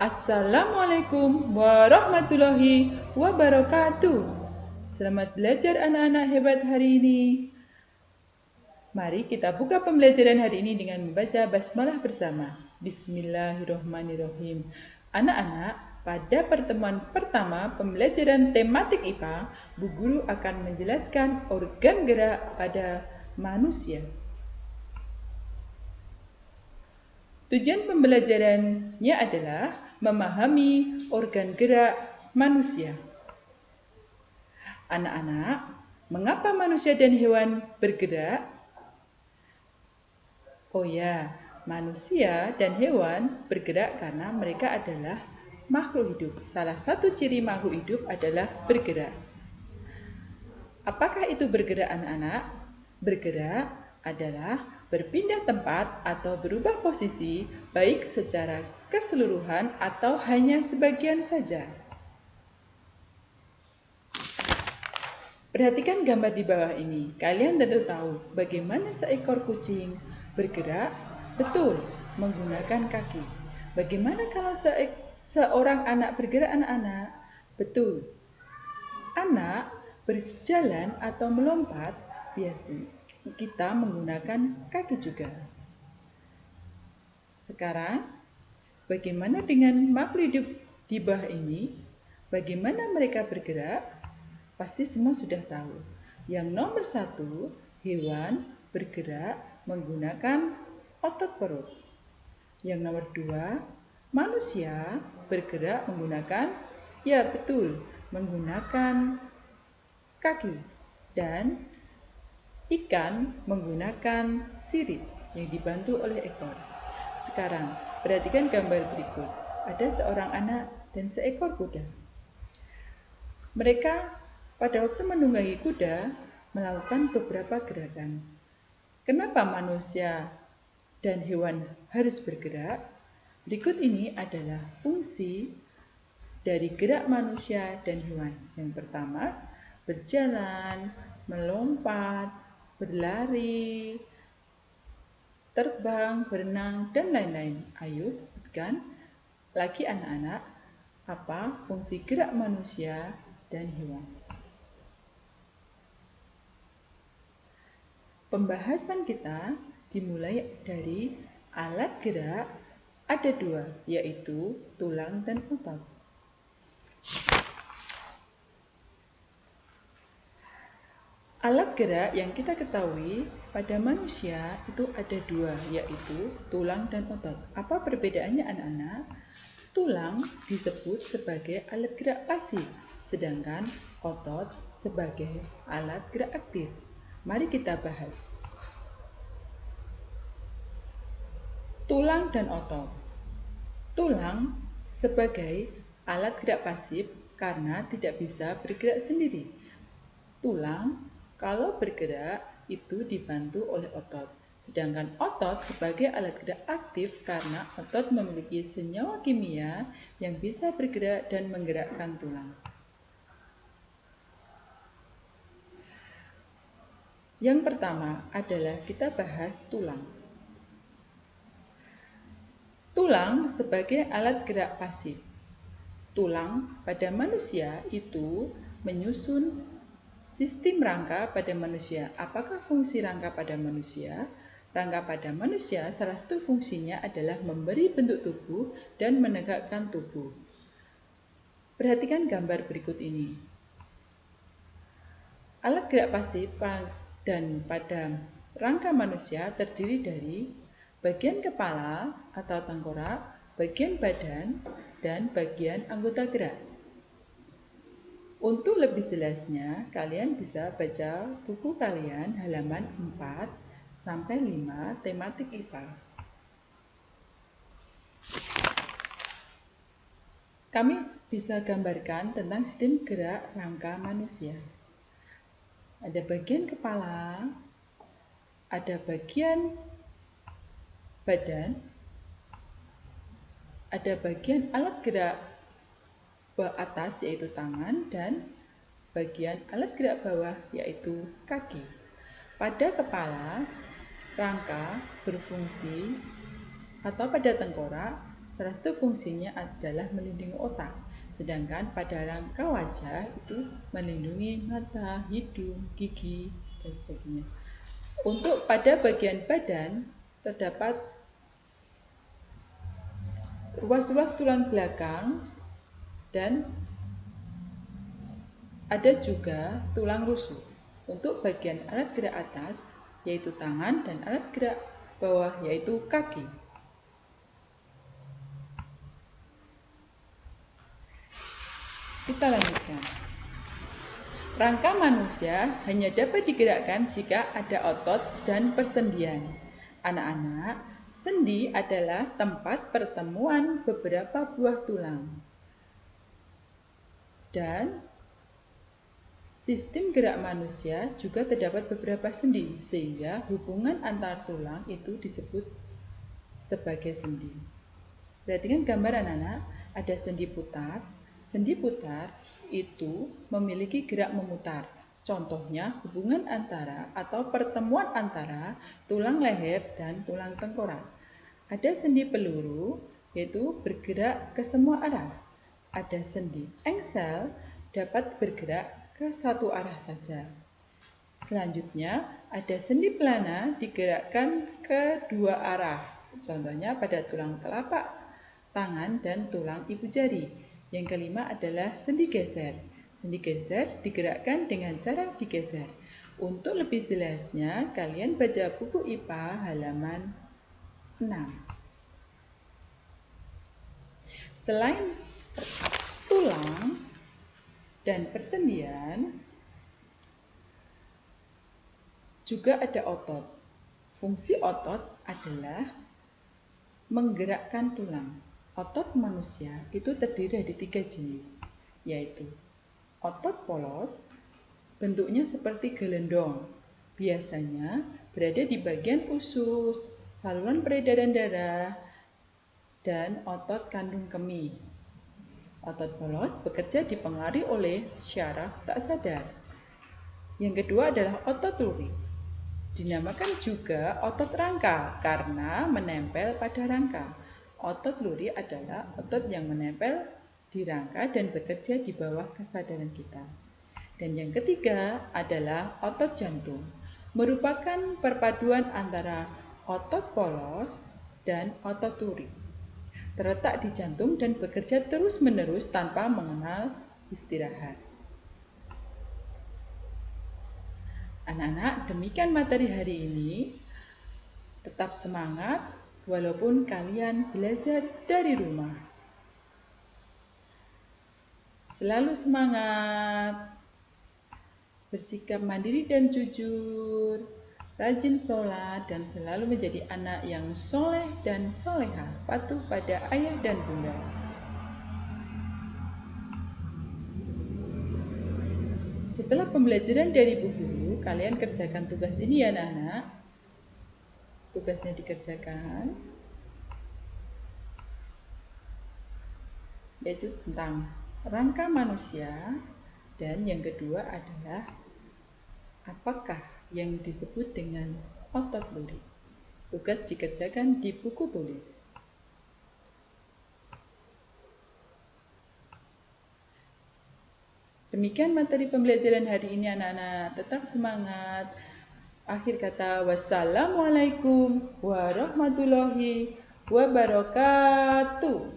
Assalamualaikum warahmatullahi wabarakatuh. Selamat belajar anak-anak hebat hari ini. Mari kita buka pembelajaran hari ini dengan membaca basmalah bersama. Bismillahirrahmanirrahim. Anak-anak, pada pertemuan pertama pembelajaran tematik IPA, Bu Guru akan menjelaskan organ gerak pada manusia. Tujuan pembelajarannya adalah memahami organ gerak manusia. Anak-anak, mengapa manusia dan hewan bergerak? Oh ya, manusia dan hewan bergerak karena mereka adalah makhluk hidup. Salah satu ciri makhluk hidup adalah bergerak. Apakah itu bergerak, anak-anak? Bergerak adalah berpindah tempat atau berubah posisi, baik secara keseluruhan atau hanya sebagian saja. Perhatikan gambar di bawah ini. Kalian tentu tahu bagaimana seekor kucing bergerak? Betul, menggunakan kaki. Bagaimana kalau seorang anak bergerak, anak-anak? Betul. Anak berjalan atau melompat, biasanya kita menggunakan kaki juga. Sekarang, bagaimana dengan makhluk hidup di bawah ini? Bagaimana mereka bergerak? Pasti semua sudah tahu. Yang nomor 1, hewan bergerak menggunakan otot perut. Yang nomor 2, manusia bergerak menggunakan, ya betul, menggunakan kaki. Dan ikan menggunakan sirip yang dibantu oleh ekor. Sekarang, perhatikan gambar berikut. Ada seorang anak dan seekor kuda. Mereka pada waktu menunggangi kuda melakukan beberapa gerakan. Kenapa manusia dan hewan harus bergerak? Berikut ini adalah fungsi dari gerak manusia dan hewan. Yang pertama, berjalan, melompat, berlari, terbang, berenang, dan lain-lain. Ayo sebutkan lagi anak-anak, apa fungsi gerak manusia dan hewan. Pembahasan kita dimulai dari alat gerak ada 2, yaitu tulang dan otot. Alat gerak yang kita ketahui pada manusia itu ada 2, yaitu tulang dan otot. Apa perbedaannya, anak-anak? Tulang disebut sebagai alat gerak pasif, sedangkan otot sebagai alat gerak aktif. Mari kita bahas. Tulang dan otot. Tulang sebagai alat gerak pasif karena tidak bisa bergerak sendiri. Tulang kalau bergerak itu dibantu oleh otot. Sedangkan otot sebagai alat gerak aktif karena otot memiliki senyawa kimia yang bisa bergerak dan menggerakkan tulang. Yang pertama adalah kita bahas tulang. Tulang sebagai alat gerak pasif. Tulang pada manusia itu menyusun sistem rangka pada manusia. Apakah fungsi rangka pada manusia? Rangka pada manusia salah satu fungsinya adalah memberi bentuk tubuh dan menegakkan tubuh. Perhatikan gambar berikut ini. Alat gerak pasif dan pada rangka manusia terdiri dari bagian kepala atau tengkorak, bagian badan, dan bagian anggota gerak. Untuk lebih jelasnya, kalian bisa baca buku kalian halaman 4-5 tematik IPA. Kami bisa gambarkan tentang sistem gerak rangka manusia. Ada bagian kepala, ada bagian badan, ada bagian alat gerak atas yaitu tangan, dan bagian alat gerak bawah yaitu kaki. Pada kepala, rangka berfungsi, atau pada tengkorak, Salah satu fungsinya adalah melindungi otak, sedangkan pada rangka wajah itu melindungi mata, hidung, gigi, dan sebagainya. Untuk pada bagian badan terdapat ruas-ruas tulang belakang dan ada juga tulang rusuk. Untuk bagian alat gerak atas yaitu tangan dan alat gerak bawah yaitu kaki. Kita lanjutkan. Rangka manusia hanya dapat digerakkan jika ada otot dan persendian. Anak-anak, sendi adalah tempat pertemuan beberapa buah tulang. Dan sistem gerak manusia juga terdapat beberapa sendi, sehingga hubungan antar tulang itu disebut sebagai sendi. Perhatikan gambar anak-anak, ada sendi putar. Sendi putar itu memiliki gerak memutar. Contohnya hubungan antara atau pertemuan antara tulang leher dan tulang tengkorak. Ada sendi peluru, yaitu bergerak ke semua arah. Ada sendi engsel, dapat bergerak ke satu arah saja. Selanjutnya, ada sendi pelana digerakkan ke dua arah. Contohnya pada tulang telapak tangan dan tulang ibu jari. Yang kelima adalah sendi geser. Sendi geser digerakkan dengan cara digeser. Untuk lebih jelasnya, kalian baca buku IPA halaman 6. Selain tulang dan persendian, juga ada otot. Fungsi otot adalah menggerakkan tulang. Otot manusia itu terdiri dari 3 jenis, yaitu otot polos, bentuknya seperti gelendong, biasanya berada di bagian usus, saluran peredaran darah, dan otot kandung kemih. Otot polos bekerja dipengaruhi oleh syaraf tak sadar. Yang kedua adalah otot lurik. Dinamakan juga otot rangka karena menempel pada rangka. Otot luri adalah otot yang menempel di rangka dan bekerja di bawah kesadaran kita. Dan yang ketiga adalah otot jantung, merupakan perpaduan antara otot polos dan otot luri. Terletak di jantung dan bekerja terus-menerus tanpa mengenal istirahat. Anak-anak, demikian materi hari ini. Tetap semangat walaupun kalian belajar dari rumah. Selalu semangat, bersikap mandiri dan jujur, rajin sholat, dan selalu menjadi anak yang soleh dan soleha, patuh pada ayah dan bunda. Setelah pembelajaran dari Bu Guru, kalian kerjakan tugas ini ya anak-anak. Tugasnya dikerjakan, yaitu tentang rangka manusia, dan yang kedua adalah apakah yang disebut dengan otot lurik. Tugas dikerjakan di buku tulis. Demikian materi pembelajaran hari ini anak-anak. Tetap semangat. Akhir kata, wassalamualaikum warahmatullahi wabarakatuh.